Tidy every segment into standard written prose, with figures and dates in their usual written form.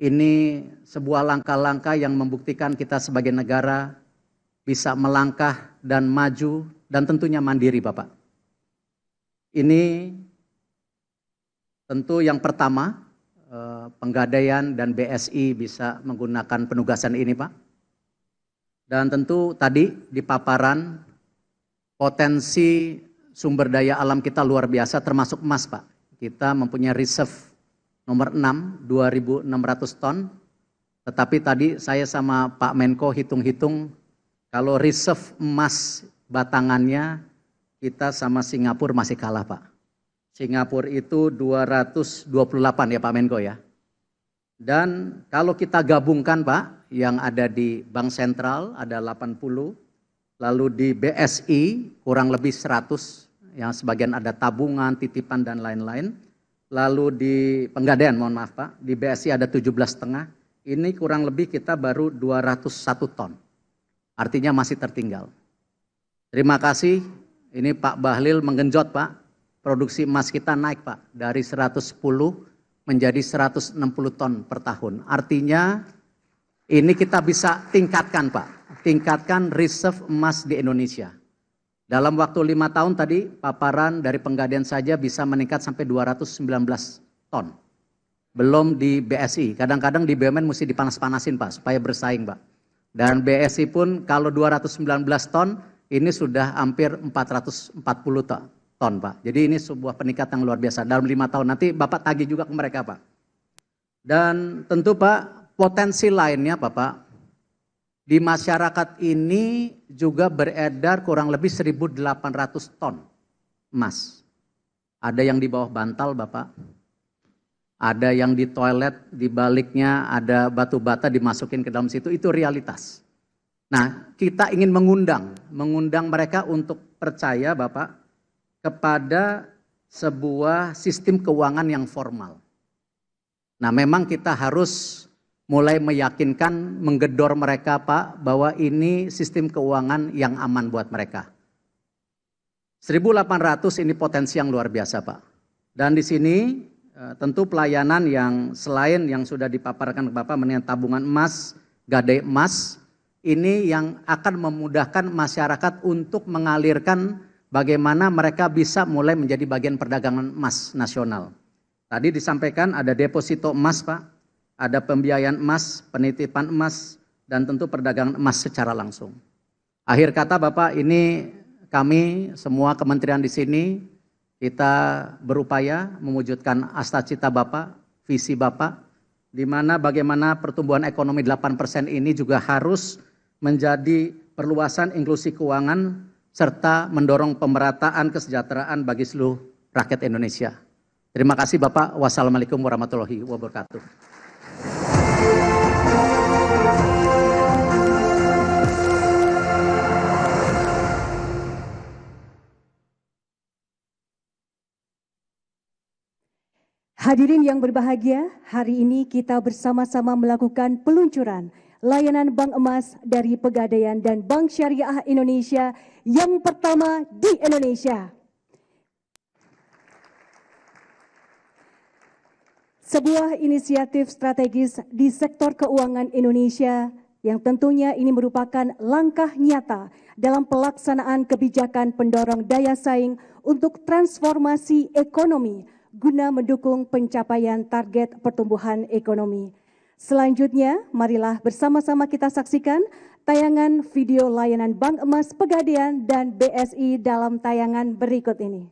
Ini sebuah langkah-langkah yang membuktikan kita sebagai negara bisa melangkah dan maju dan tentunya mandiri, Bapak. Ini tentu yang pertama, Penggadaian dan BSI bisa menggunakan penugasan ini, Pak. Dan tentu tadi di paparan potensi sumber daya alam kita luar biasa termasuk emas, Pak. Kita mempunyai reserve nomor 6, 2.600 ton. Tetapi tadi saya sama Pak Menko hitung-hitung kalau reserve emas batangannya kita sama Singapura masih kalah, Pak. Singapura itu 228 ya Pak Menko ya. Dan kalau kita gabungkan Pak, yang ada di Bank Sentral ada 80, lalu di BSI kurang lebih 100, yang sebagian ada tabungan, titipan dan lain-lain. Lalu di Penggadaian, mohon maaf Pak, di BSI ada 17,5, ini kurang lebih kita baru 201 ton. Artinya masih tertinggal. Terima kasih, ini Pak Bahlil menggenjot Pak. Produksi emas kita naik Pak, dari 110 menjadi 160 ton per tahun. Artinya ini kita bisa tingkatkan Pak, tingkatkan reserve emas di Indonesia. Dalam waktu 5 tahun tadi paparan dari Penggadaian saja bisa meningkat sampai 219 ton. Belum di BSI, kadang-kadang di BUMN mesti dipanas-panasin Pak, supaya bersaing Pak. Dan BSI pun kalau 219 ton, ini sudah hampir 440 ton Pak. Jadi ini sebuah peningkatan yang luar biasa dalam 5 tahun. Nanti Bapak tagih juga ke mereka Pak. Dan tentu Pak, potensi lainnya Bapak, di masyarakat ini juga beredar kurang lebih 1.800 ton emas. Ada yang di bawah bantal Bapak, ada yang di toilet, di baliknya ada batu bata dimasukin ke dalam situ, itu realitas. Nah, kita ingin mengundang mereka untuk percaya Bapak, kepada sebuah sistem keuangan yang formal. Nah, memang kita harus mulai meyakinkan, menggedor mereka Pak, bahwa ini sistem keuangan yang aman buat mereka. 1.800 ini potensi yang luar biasa Pak. Dan di sini tentu pelayanan yang selain yang sudah dipaparkan ke Bapak mengenai tabungan emas, gadai emas, ini yang akan memudahkan masyarakat untuk mengalirkan bagaimana mereka bisa mulai menjadi bagian perdagangan emas nasional. Tadi disampaikan ada deposito emas Pak, ada pembiayaan emas, penitipan emas, dan tentu perdagangan emas secara langsung. Akhir kata Bapak, ini kami semua kementerian di sini, kita berupaya mewujudkan asta-cita Bapak, visi Bapak, di mana bagaimana pertumbuhan ekonomi 8% ini juga harus menjadi perluasan inklusi keuangan, serta mendorong pemerataan kesejahteraan bagi seluruh rakyat Indonesia. Terima kasih Bapak. Wassalamualaikum warahmatullahi wabarakatuh. Hadirin yang berbahagia, hari ini kita bersama-sama melakukan peluncuran layanan Bank Emas dari Pegadaian dan Bank Syariah Indonesia yang pertama di Indonesia. Sebuah inisiatif strategis di sektor keuangan Indonesia yang tentunya ini merupakan langkah nyata dalam pelaksanaan kebijakan pendorong daya saing untuk transformasi ekonomi guna mendukung pencapaian target pertumbuhan ekonomi. Selanjutnya, marilah bersama-sama kita saksikan tayangan video layanan Bank Emas Pegadaian dan BSI dalam tayangan berikut ini.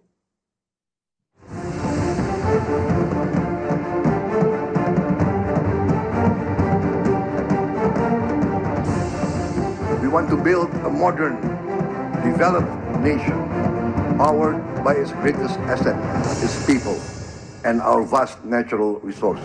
We want to build a modern, developed nation powered by its greatest asset, its people, and our vast natural resources.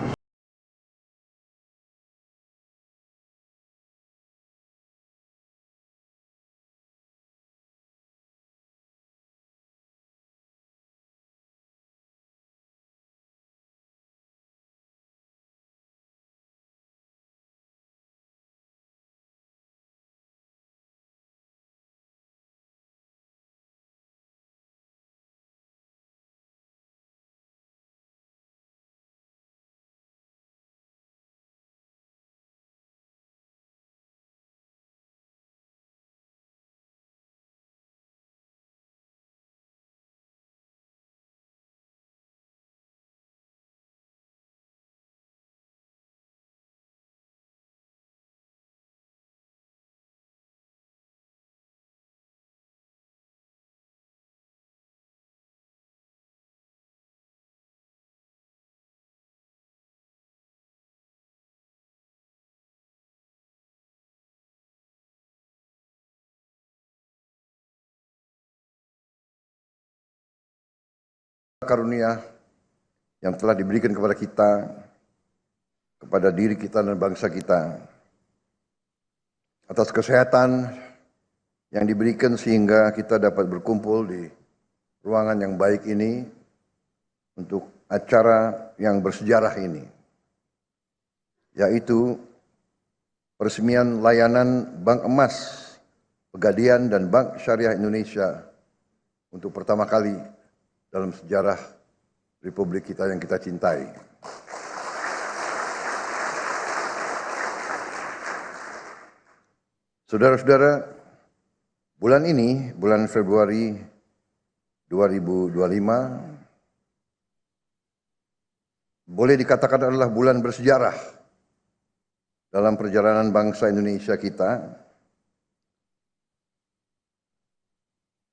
karunia yang telah diberikan kepada kita, kepada diri kita dan bangsa kita, atas kesehatan yang diberikan sehingga kita dapat berkumpul di ruangan yang baik ini untuk acara yang bersejarah ini, yaitu peresmian layanan Bank Emas, Pegadaian dan Bank Syariah Indonesia untuk pertama kali dalam sejarah Republik kita yang kita cintai. Saudara-saudara, bulan ini, bulan Februari 2025, boleh dikatakan adalah bulan bersejarah dalam perjalanan bangsa Indonesia kita.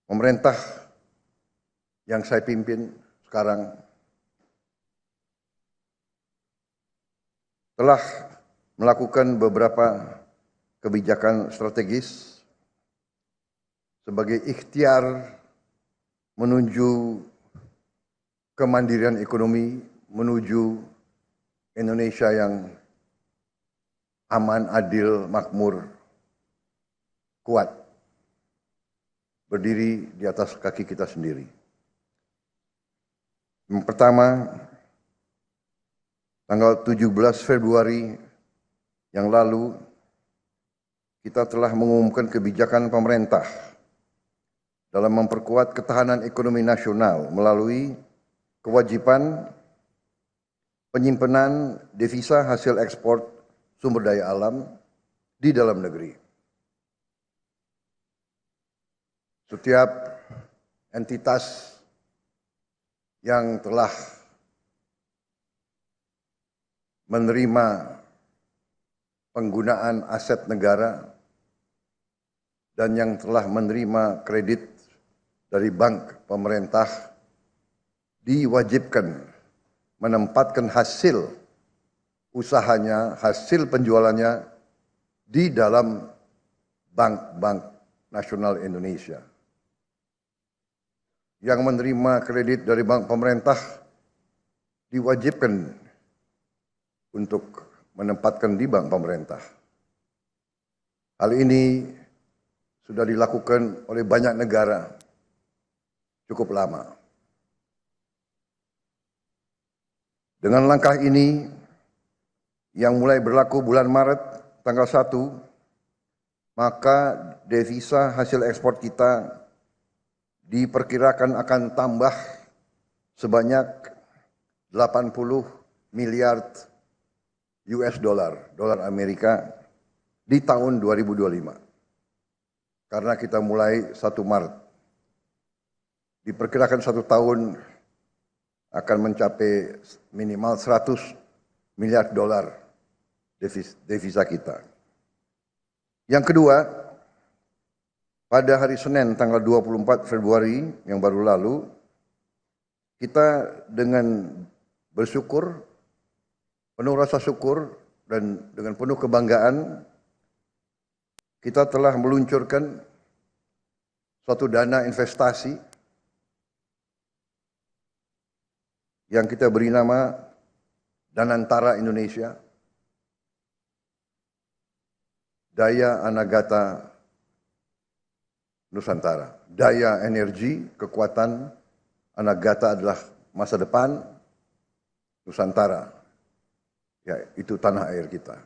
Pemerintah yang saya pimpin sekarang telah melakukan beberapa kebijakan strategis sebagai ikhtiar menuju kemandirian ekonomi, menuju Indonesia yang aman, adil, makmur, kuat, berdiri di atas kaki kita sendiri. Yang pertama, tanggal 17 Februari yang lalu, kita telah mengumumkan kebijakan pemerintah dalam memperkuat ketahanan ekonomi nasional melalui kewajiban penyimpanan devisa hasil ekspor sumber daya alam di dalam negeri. Setiap entitas yang telah menerima penggunaan aset negara dan yang telah menerima kredit dari bank pemerintah diwajibkan menempatkan hasil usahanya, hasil penjualannya di dalam bank-bank nasional Indonesia. Yang menerima kredit dari bank pemerintah diwajibkan untuk menempatkan di bank pemerintah. Hal ini sudah dilakukan oleh banyak negara cukup lama. Dengan langkah ini yang mulai berlaku bulan Maret tanggal 1, maka devisa hasil ekspor kita diperkirakan akan tambah sebanyak 80 miliar US dollar, dolar Amerika di tahun 2025. Karena kita mulai 1 Maret. Diperkirakan 1 tahun akan mencapai minimal 100 miliar dolar devisa kita. Yang kedua, pada hari Senin tanggal 24 Februari yang baru lalu, kita dengan bersyukur, penuh rasa syukur dan dengan penuh kebanggaan, kita telah meluncurkan suatu dana investasi yang kita beri nama Danantara Indonesia, Daya Anagata Nusantara. Daya energi, kekuatan, Anagata adalah masa depan, Nusantara, ya itu tanah air kita.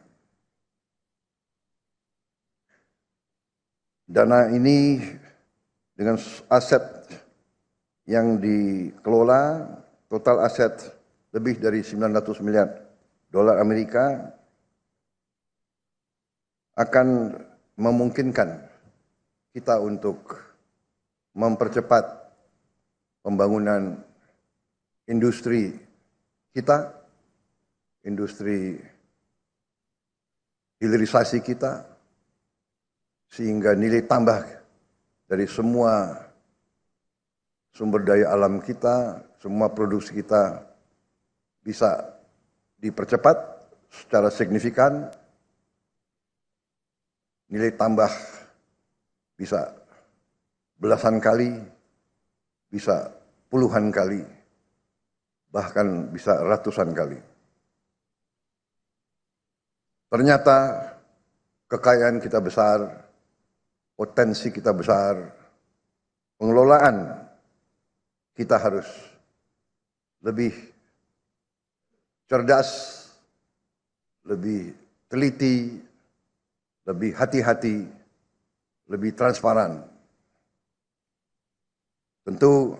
Dana ini dengan aset yang dikelola, total aset lebih dari 900 miliar dolar Amerika, akan memungkinkan kita untuk mempercepat pembangunan industri kita, industri hilirisasi kita, sehingga nilai tambah dari semua sumber daya alam kita, semua produksi kita bisa dipercepat secara signifikan, nilai tambah bisa belasan kali, bisa puluhan kali bahkan bisa ratusan kali. Ternyata kekayaan kita besar, potensi kita besar, pengelolaan kita harus lebih cerdas, lebih teliti, lebih hati-hati, lebih transparan. Tentu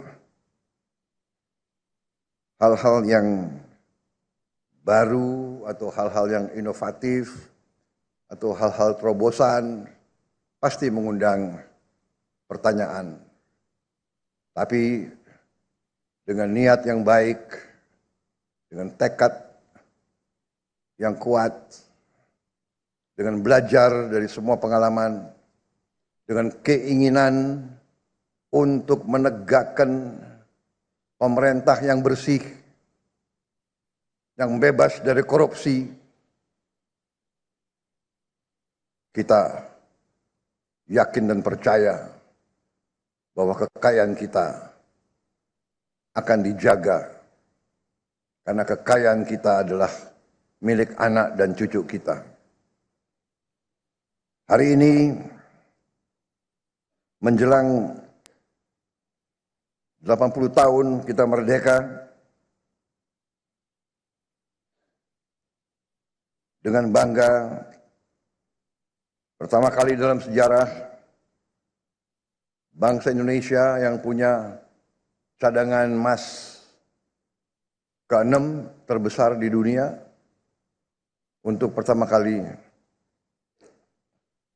hal-hal yang baru atau hal-hal yang inovatif atau hal-hal terobosan pasti mengundang pertanyaan. Tapi dengan niat yang baik, dengan tekad yang kuat, dengan belajar dari semua pengalaman, dengan keinginan untuk menegakkan pemerintah yang bersih, yang bebas dari korupsi, kita yakin dan percaya bahwa kekayaan kita akan dijaga, karena kekayaan kita adalah milik anak dan cucu kita. Hari ini menjelang 80 tahun kita merdeka, dengan bangga, pertama kali dalam sejarah bangsa Indonesia yang punya cadangan emas ke-6 terbesar di dunia, untuk pertama kali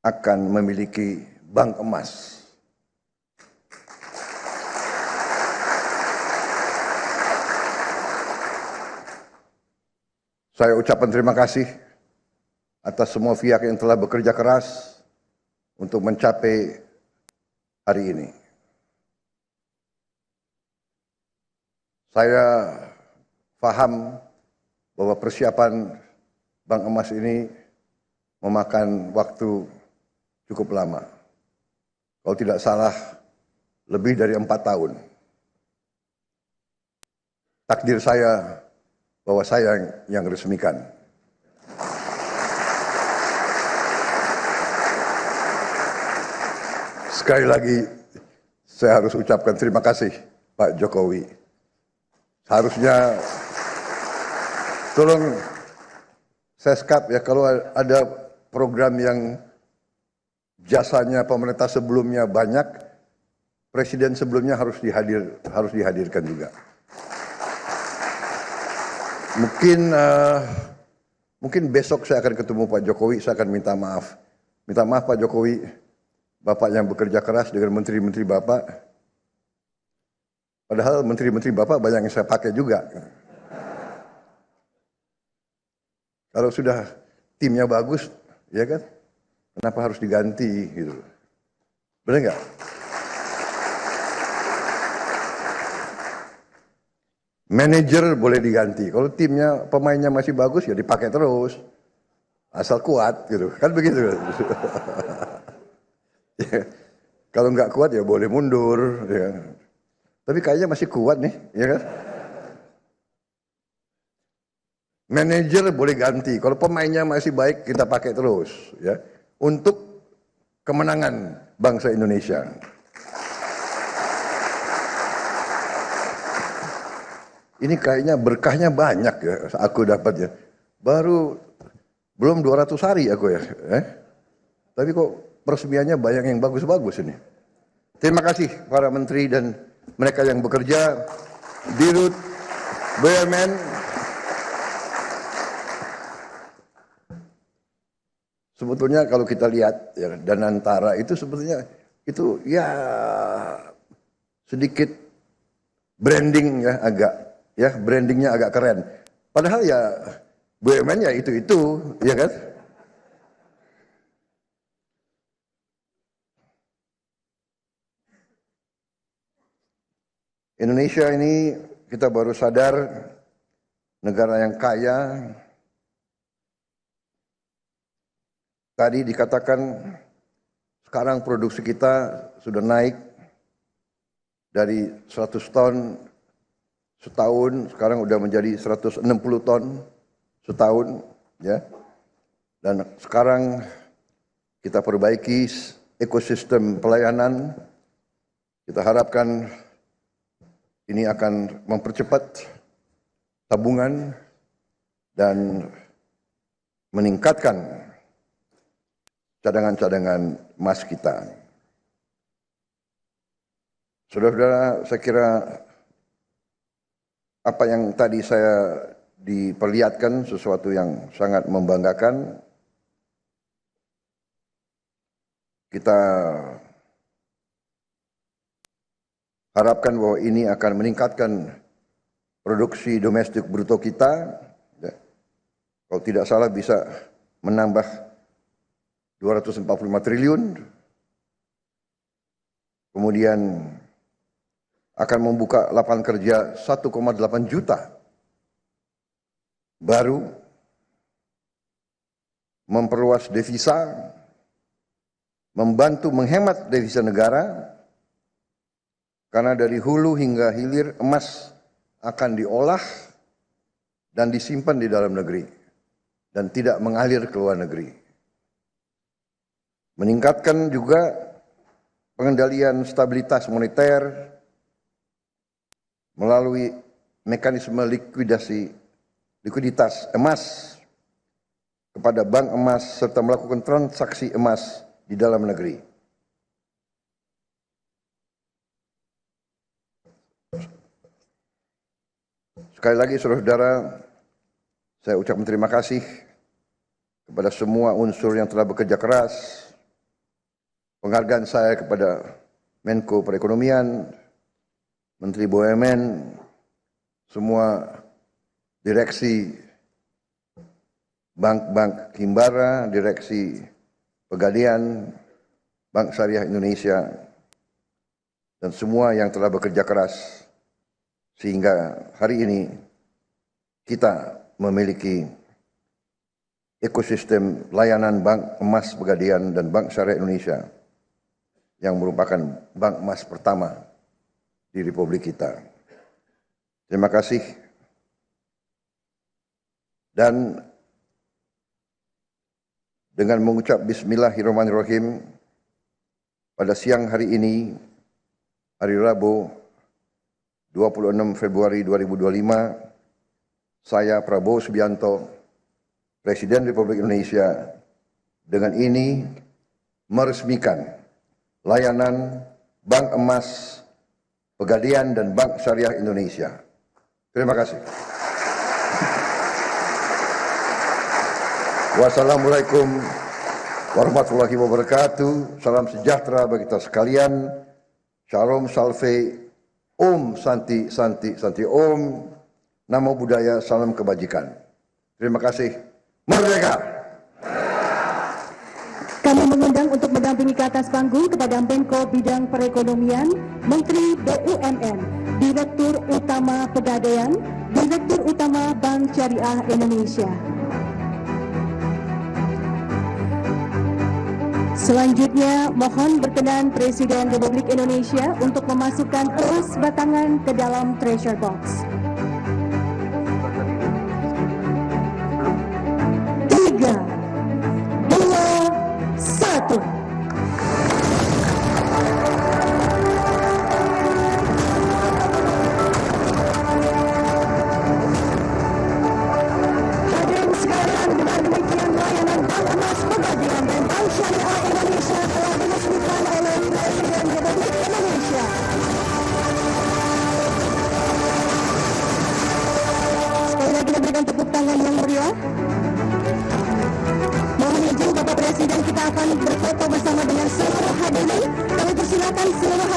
akan memiliki bank emas. Saya ucapkan terima kasih atas semua pihak yang telah bekerja keras untuk mencapai hari ini. Saya paham bahwa persiapan bank emas ini memakan waktu cukup lama. Kalau tidak salah, lebih dari 4 tahun. Takdir saya bahwa saya yang resmikan. Sekali lagi, saya harus ucapkan terima kasih Pak Jokowi. Harusnya tolong Seskap ya, kalau ada program yang jasanya pemerintah sebelumnya banyak, presiden sebelumnya harus dihadirkan juga. Mungkin besok saya akan ketemu Pak Jokowi, saya akan minta maaf. Minta maaf Pak Jokowi, Bapak yang bekerja keras dengan menteri-menteri Bapak. Padahal menteri-menteri Bapak banyak yang saya pakai juga. Kalau sudah timnya bagus, ya kan? Kenapa harus diganti gitu? Benar nggak? Manajer boleh diganti. Kalau timnya pemainnya masih bagus ya dipakai terus. Asal kuat gitu. Kan begitu. Ya. Kalau nggak kuat ya boleh mundur. Ya. Tapi kayaknya masih kuat nih, ya kan? Manajer boleh ganti. Kalau pemainnya masih baik kita pakai terus, ya. Untuk kemenangan bangsa Indonesia. Ini kayaknya berkahnya banyak ya, aku dapat ya. Belum 200 hari aku ya. Tapi kok peresmiannya banyak yang bagus-bagus ini. Terima kasih para menteri dan mereka yang bekerja, Dirut, BUMN. Sebetulnya kalau kita lihat ya, Danantara itu sebetulnya itu ya sedikit branding ya, brandingnya agak keren. Padahal ya BUMN ya itu ya kan. Indonesia ini kita baru sadar negara yang kaya. Tadi dikatakan sekarang produksi kita sudah naik dari 100 ton setahun, sekarang udah menjadi 160 ton setahun, ya. Dan sekarang kita perbaiki ekosistem pelayanan. Kita harapkan ini akan mempercepat tabungan dan meningkatkan cadangan-cadangan emas kita. Saudara-saudara, saya kira apa yang tadi saya diperlihatkan sesuatu yang sangat membanggakan. Kita harapkan bahwa ini akan meningkatkan produksi domestik bruto kita. Kalau tidak salah bisa menambah 245 triliun. Kemudian akan membuka lapangan kerja 1,8 juta baru, memperluas devisa, membantu menghemat devisa negara, karena dari hulu hingga hilir emas akan diolah dan disimpan di dalam negeri dan tidak mengalir ke luar negeri. Meningkatkan juga pengendalian stabilitas moneter melalui mekanisme likuiditas emas kepada bank emas serta melakukan transaksi emas di dalam negeri. Sekali lagi saudara-saudara, saya ucapkan terima kasih kepada semua unsur yang telah bekerja keras. Penghargaan saya kepada Menko Perekonomian, Menteri BUMN, semua direksi bank-bank Himbara, direksi Pegadaian, Bank Syariah Indonesia, dan semua yang telah bekerja keras sehingga hari ini kita memiliki ekosistem layanan Bank Emas Pegadaian dan Bank Syariah Indonesia yang merupakan bank emas pertama di Republik kita. Terima kasih. Dan dengan mengucap Bismillahirrahmanirrahim, pada siang hari ini, hari Rabu, 26 Februari 2025, saya Prabowo Subianto, Presiden Republik Indonesia, dengan ini meresmikan layanan Bank Emas Pegadaian dan Bank Syariah Indonesia. Terima kasih. Wassalamualaikum warahmatullahi wabarakatuh. Salam sejahtera bagi kita sekalian. Shalom salve, Om Santi Santi Santi Om. Namo Buddhaya, salam kebajikan. Terima kasih. Merdeka! Kami mengundang untuk mendampingi ke atas panggung kepada Menko Bidang Perekonomian, Menteri BUMN, Direktur Utama Pegadaian, Direktur Utama Bank Syariah Indonesia. Selanjutnya, mohon berkenan Presiden Republik Indonesia untuk memasukkan emas batangan ke dalam treasure box. 3, 2, 1. Hadirin sekalian, dengan demikian layanan Bank Emas Pegadaian dan Bank Syariah Indonesia telah diresmikan oleh Presiden Republik Indonesia. Sekali lagi memberikan tepuk tangan yang meriah. Mohon izin Bapak Presiden, kita akan berfoto bersama dengan seluruh hadirin. Kami persilakan seluruh